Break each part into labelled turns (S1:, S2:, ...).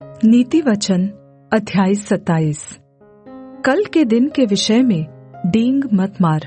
S1: नीति वचन अध्याय 27। कल के दिन के विषय में डींग मत मार,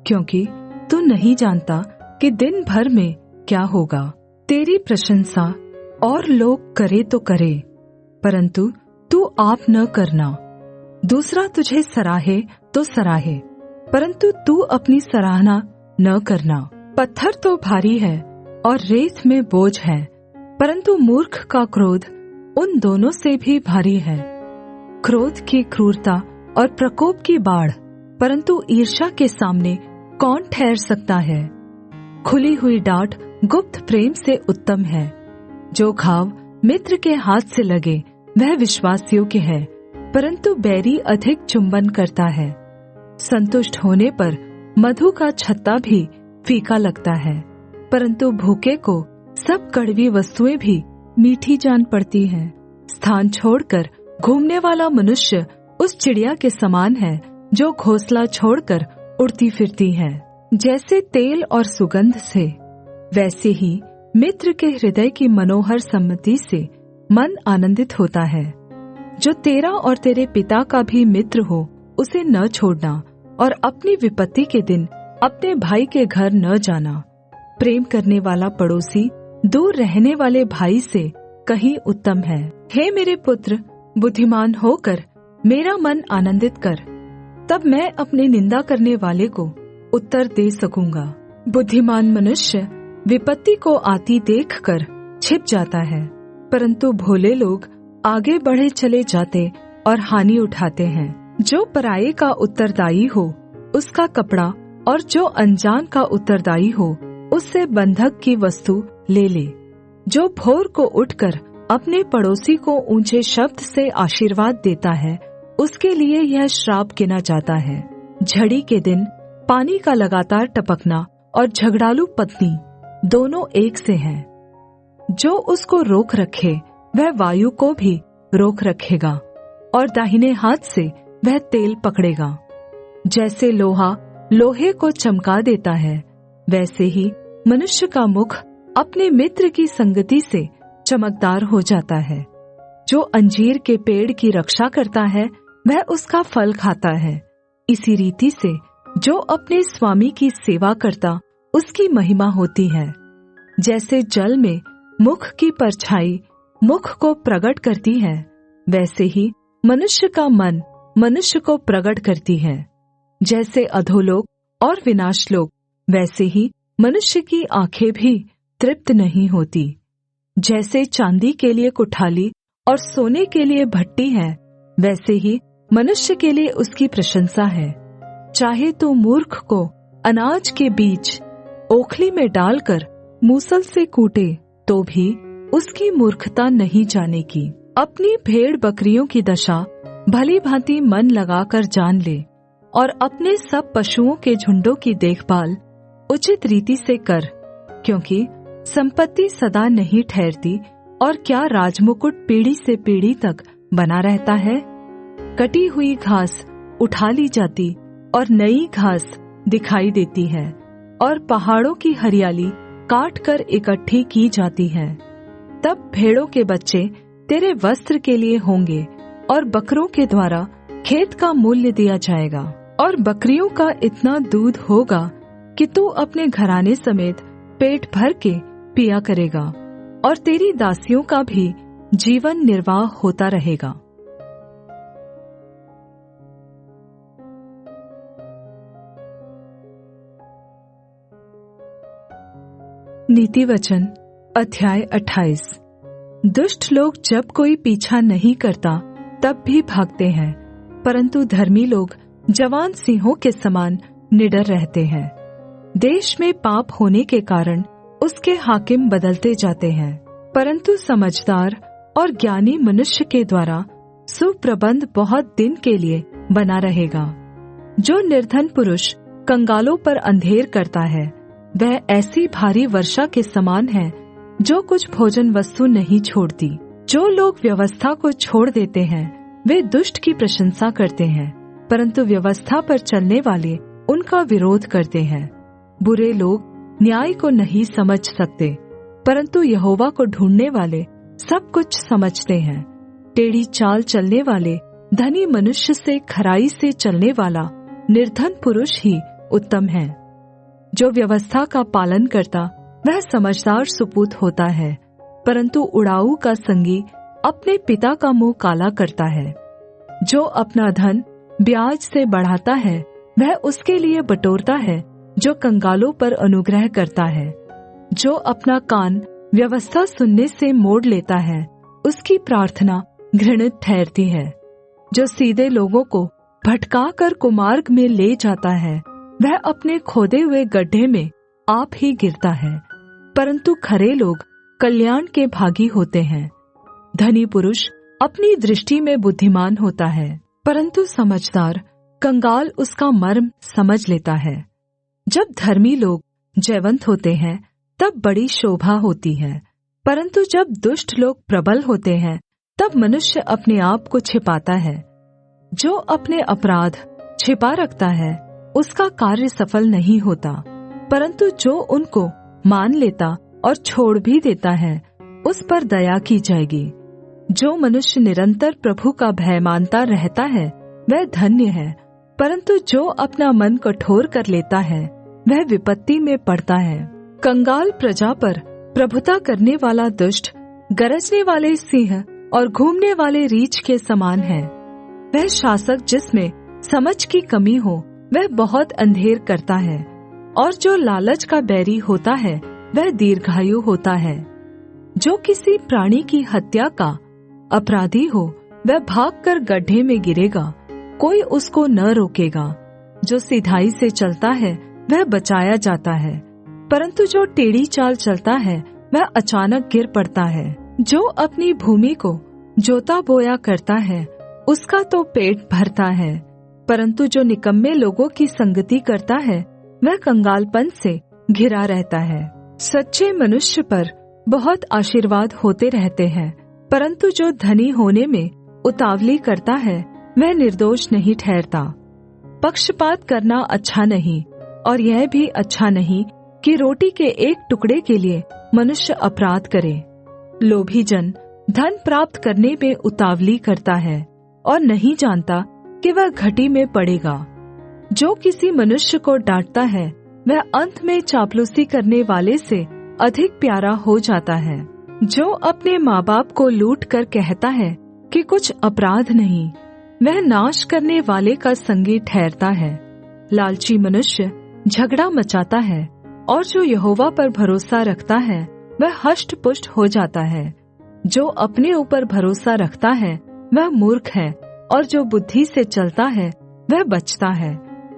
S1: क्योंकि तू नहीं जानता कि दिन भर में क्या होगा। तेरी प्रशंसा और लोग करे तो करे, परंतु तू आप न करना। दूसरा तुझे सराहे तो सराहे, परंतु तू अपनी सराहना न करना। पत्थर तो भारी है और रेत में बोझ है, परंतु मूर्ख का क्रोध उन दोनों से भी भारी है। क्रोध की क्रूरता और प्रकोप की बाढ़, परंतु ईर्ष्या के सामने कौन ठहर सकता है। खुली हुई डांट गुप्त प्रेम से उत्तम है। जो घाव मित्र के हाथ से लगे वह विश्वास योग्य है, परंतु बैरी अधिक चुंबन करता है। संतुष्ट होने पर मधु का छत्ता भी फीका लगता है, परंतु भूखे को सब कड़वी वस्तुएं भी मीठी जान पड़ती हैं। स्थान छोड़कर घूमने वाला मनुष्य उस चिड़िया के समान है जो घोंसला छोड़कर उड़ती फिरती है। जैसे तेल और सुगंध से, वैसे ही मित्र के हृदय की मनोहर सम्मति से मन आनंदित होता है। जो तेरा और तेरे पिता का भी मित्र हो उसे न छोड़ना, और अपनी विपत्ति के दिन अपने भाई के घर न जाना। प्रेम करने वाला पड़ोसी दूर रहने वाले भाई से कहीं उत्तम है। हे मेरे पुत्र, बुद्धिमान होकर मेरा मन आनंदित कर, तब मैं अपने निंदा करने वाले को उत्तर दे सकूंगा। बुद्धिमान मनुष्य विपत्ति को आती देखकर छिप जाता है, परंतु भोले लोग आगे बढ़े चले जाते और हानि उठाते हैं। जो पराये का उत्तरदायी हो उसका कपड़ा, और जो अनजान का उत्तरदायी हो उससे बंधक की वस्तु ले ले। जो भोर को उठकर अपने पड़ोसी को ऊंचे शब्द से आशीर्वाद देता है, उसके लिए यह श्राप गिना जाता है। झड़ी के दिन पानी का लगातार टपकना और झगड़ालू पत्नी दोनों एक से हैं। जो उसको रोक रखे वह वायु को भी रोक रखेगा, और दाहिने हाथ से वह तेल पकड़ेगा। जैसे लोहा लोहे को चमका देता है, वैसे ही मनुष्य का मुख अपने मित्र की संगति से चमकदार हो जाता है। जो अंजीर के पेड़ की रक्षा करता है वह उसका फल खाता है। इसी रीति से जो अपने स्वामी की सेवा करता उसकी महिमा होती है। जैसे जल में मुख की परछाई मुख को प्रकट करती है, वैसे ही मनुष्य का मन मनुष्य को प्रकट करती है। जैसे अधोलोक और विनाशलोक, वैसे ही मनुष्य की आंखें भी तृप्त नहीं होती। जैसे चांदी के लिए कुठाली और सोने के लिए भट्टी है, वैसे ही मनुष्य के लिए उसकी प्रशंसा है। चाहे तू मूर्ख को अनाज के बीच ओखली में डालकर मूसल से कूटे, तो भी उसकी मूर्खता नहीं जानेगी। अपनी भेड़ बकरियों की दशा भली भांति मन लगाकर जान ले, और अपने सब पशुओं के झुंडों की देखभाल उचित रीति से कर, क्योंकि संपत्ति सदा नहीं ठहरती, और क्या राजमुकुट पीढ़ी से पीढ़ी तक बना रहता है। कटी हुई घास उठा ली जाती और नई घास दिखाई देती है, और पहाड़ों की हरियाली काट कर इकट्ठी की जाती है। तब भेड़ों के बच्चे तेरे वस्त्र के लिए होंगे, और बकरों के द्वारा खेत का मूल्य दिया जाएगा। और बकरियों का इतना दूध होगा कि तू अपने घराने समेत पेट भर के पिया करेगा, और तेरी दासियों का भी जीवन निर्वाह होता रहेगा। नीति वचन अध्याय 28। दुष्ट लोग जब कोई पीछा नहीं करता तब भी भागते हैं, परंतु धर्मी लोग जवान सिंहों के समान निडर रहते हैं। देश में पाप होने के कारण उसके हाकिम बदलते जाते हैं, परंतु समझदार और ज्ञानी मनुष्य के द्वारा सुप्रबंध बहुत दिन के लिए बना रहेगा। जो निर्धन पुरुष कंगालों पर अंधेर करता है, वह ऐसी भारी वर्षा के समान है जो कुछ भोजन वस्तु नहीं छोड़ती। जो लोग व्यवस्था को छोड़ देते हैं वे दुष्ट की प्रशंसा करते हैं, परंतु व्यवस्था पर चलने वाले उनका विरोध करते हैं। बुरे लोग न्याय को नहीं समझ सकते, परंतु यहोवा को ढूंढने वाले सब कुछ समझते हैं। टेढ़ी चाल चलने वाले धनी मनुष्य से खराई से चलने वाला निर्धन पुरुष ही उत्तम है। जो व्यवस्था का पालन करता वह समझदार सुपूत होता है, परंतु उड़ाऊ का संगी अपने पिता का मुंह काला करता है। जो अपना धन ब्याज से बढ़ाता है वह उसके लिए बटोरता है, जो कंगालों पर अनुग्रह करता है। जो अपना कान व्यवस्था सुनने से मोड़ लेता है उसकी प्रार्थना घृणित ठहरती है। जो सीधे लोगों को भटका कर कुमार्ग में ले जाता है वह अपने खोदे हुए गड्ढे में आप ही गिरता है, परंतु खरे लोग कल्याण के भागी होते हैं। धनी पुरुष अपनी दृष्टि में बुद्धिमान होता है, परंतु समझदार कंगाल उसका मर्म समझ लेता है। जब धर्मी लोग जयवंत होते हैं तब बड़ी शोभा होती है, परंतु जब दुष्ट लोग प्रबल होते हैं तब मनुष्य अपने आप को छिपाता है। जो अपने अपराध छिपा रखता है उसका कार्य सफल नहीं होता, परंतु जो उनको मान लेता और छोड़ भी देता है उस पर दया की जाएगी। जो मनुष्य निरंतर प्रभु का भय मानता रहता है वह धन्य है, परंतु जो अपना मन कठोर कर लेता है वह विपत्ति में पड़ता है। कंगाल प्रजा पर प्रभुता करने वाला दुष्ट गरजने वाले सिंह और घूमने वाले रीछ के समान है। वह शासक जिसमें समझ की कमी हो वह बहुत अंधेर करता है, और जो लालच का बैरी होता है वह दीर्घायु होता है। जो किसी प्राणी की हत्या का अपराधी हो वह भागकर गड्ढे में गिरेगा, कोई उसको न रोकेगा। जो सिधाई से चलता है वह बचाया जाता है, परंतु जो टेढ़ी चाल चलता है वह अचानक गिर पड़ता है। जो अपनी भूमि को जोता बोया करता है उसका तो पेट भरता है, परंतु जो निकम्मे लोगों की संगति करता है वह कंगालपन से घिरा रहता है। सच्चे मनुष्य पर बहुत आशीर्वाद होते रहते हैं, परंतु जो धनी होने में उतावली करता है वह निर्दोष नहीं ठहरता। पक्षपात करना अच्छा नहीं, और यह भी अच्छा नहीं कि रोटी के एक टुकड़े के लिए मनुष्य अपराध करे। लोभी जन धन प्राप्त करने में उतावली करता है और नहीं जानता कि वह घटी में पड़ेगा। जो किसी मनुष्य को डांटता है वह अंत में चापलूसी करने वाले से अधिक प्यारा हो जाता है। जो अपने माँ बाप को लूट कर कहता है कि कुछ अपराध नहीं, वह नाश करने वाले का संगी ठहरता है। लालची मनुष्य झगड़ा मचाता है, और जो यहोवा पर भरोसा रखता है वह हष्ट पुष्ट हो जाता है। जो अपने ऊपर भरोसा रखता है वह मूर्ख है, और जो बुद्धि से चलता है वह बचता है।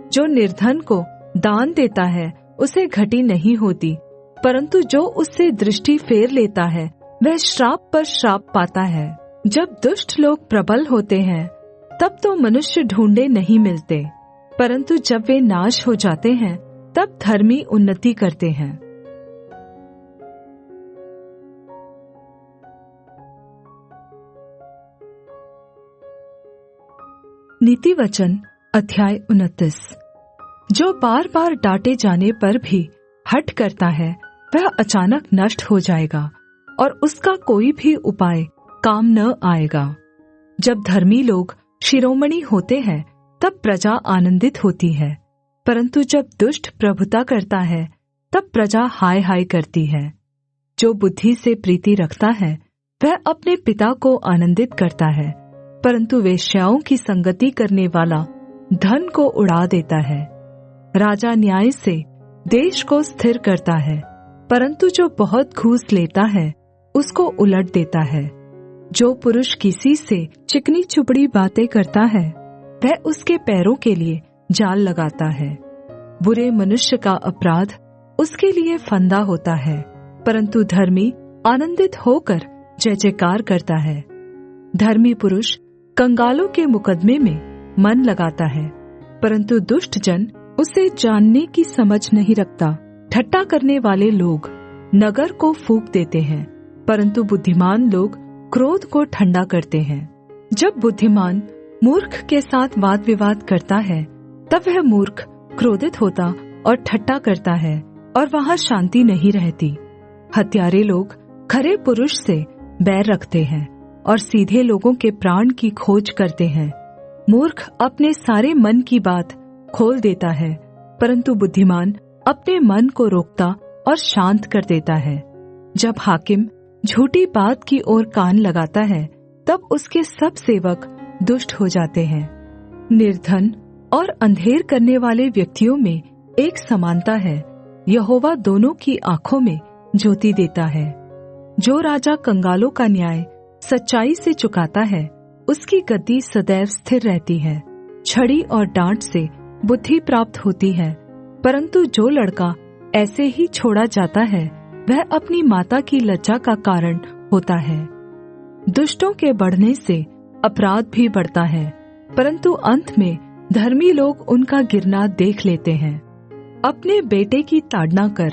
S1: जो निर्धन को दान देता है उसे घटी नहीं होती, परंतु जो उससे दृष्टि फेर लेता है वह श्राप पर श्राप पाता है। जब दुष्ट लोग प्रबल होते हैं तब तो मनुष्य ढूंढे नहीं मिलते, परंतु जब वे नाश हो जाते हैं तब धर्मी उन्नति करते हैं। नीति वचन अध्याय 29। जो बार बार डांटे जाने पर भी हठ करता है वह अचानक नष्ट हो जाएगा, और उसका कोई भी उपाय काम न आएगा। जब धर्मी लोग शिरोमणि होते हैं तब प्रजा आनंदित होती है, परंतु जब दुष्ट प्रभुता करता है तब प्रजा हाय हाय करती है। जो बुद्धि से प्रीति रखता है वह अपने पिता को आनंदित करता है, परंतु वेश्याओं की संगति करने वाला धन को उड़ा देता है। राजा न्याय से देश को स्थिर करता है, परंतु जो बहुत घूस लेता है उसको उलट देता है। जो पुरुष किसी से चिकनी चुपड़ी बातें करता है वह उसके पैरों के लिए जाल लगाता है। बुरे मनुष्य का अपराध उसके लिए फंदा होता है, परंतु धर्मी आनंदित होकर जय जयकार करता है। धर्मी पुरुष कंगालों के मुकदमे में मन लगाता है, परंतु दुष्ट जन उसे जानने की समझ नहीं रखता। ठट्टा करने वाले लोग नगर को फूंक देते हैं, परंतु बुद्धिमान लोग क्रोध को ठंडा करते हैं। जब बुद्धिमान मूर्ख के साथ वाद विवाद करता है तब वह मूर्ख क्रोधित होता और ठट्टा करता है, और वहां शांति नहीं रहती। हत्यारे लोग खरे पुरुष से बैर रखते हैं और सीधे लोगों के प्राण की खोज करते हैं। मूर्ख अपने सारे मन की बात खोल देता है, परंतु बुद्धिमान अपने मन को रोकता और शांत कर देता है। जब हाकिम झूठी बात की ओर कान लगाता है, तब उसके सब सेवक दुष्ट हो जाते हैं। निर्धन और अंधेर करने वाले व्यक्तियों में एक समानता है, यहोवा दोनों की आंखों में ज्योति देता है। जो राजा कंगालों का न्याय सच्चाई से चुकाता है, उसकी गद्दी सदैव स्थिर रहती है। छड़ी और डांट से बुद्धि प्राप्त होती है, परंतु जो लड़का ऐसे ही छोड़ा जाता है, वह अपनी माता की लज्जा का कारण होता है। दुष्टों के बढ़ने से अपराध भी बढ़ता है, परंतु अंत में धर्मी लोग उनका गिरना देख लेते हैं। अपने बेटे की ताड़ना कर,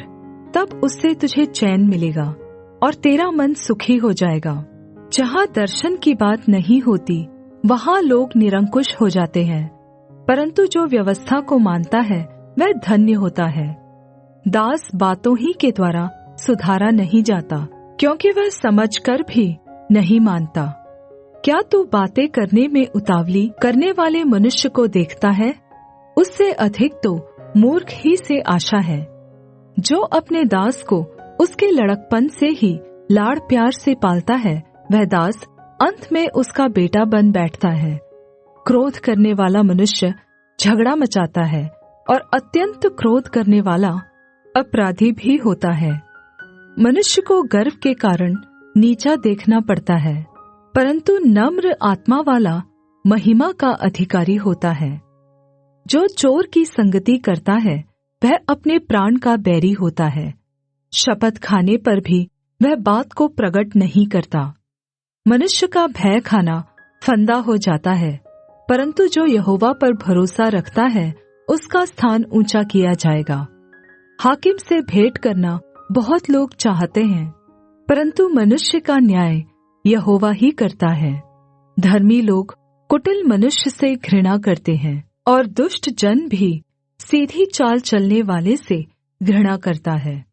S1: तब उससे तुझे चैन मिलेगा और तेरा मन सुखी हो जाएगा। जहाँ दर्शन की बात नहीं होती, वहाँ लोग निरंकुश हो जाते हैं, परंतु जो व्यवस्था को मानता है वह धन्य होता है। दास बातों ही के द्वारा सुधारा नहीं जाता, क्योंकि वह समझकर भी नहीं मानता। क्या तू बातें करने में उतावली करने वाले मनुष्य को देखता है? उससे अधिक तो मूर्ख ही से आशा है। जो अपने दास को उसके लड़कपन से ही लाड़ प्यार से पालता है, वह दास अंत में उसका बेटा बन बैठता है। क्रोध करने वाला मनुष्य झगड़ा मचाता है, और अत्यंत क्रोध करने वाला अपराधी भी होता है। मनुष्य को गर्व के कारण नीचा देखना पड़ता है, परंतु नम्र आत्मा वाला महिमा का अधिकारी होता है। जो चोर की संगति करता है, वह अपने प्राण का बैरी होता है। शपथ खाने पर भी वह बात को प्रकट नहीं करता। मनुष्य का भय खाना फंदा हो जाता है, परंतु जो यहोवा पर भरोसा रखता है, उसका स्थान ऊंचा किया जाएगा। हाकिम से भेंट करना बहुत लोग चाहते हैं, परंतु मनुष्य का न्याय यहोवा ही करता है। धर्मी लोग कुटिल मनुष्य से घृणा करते हैं, और दुष्ट जन भी सीधी चाल चलने वाले से घृणा करता है।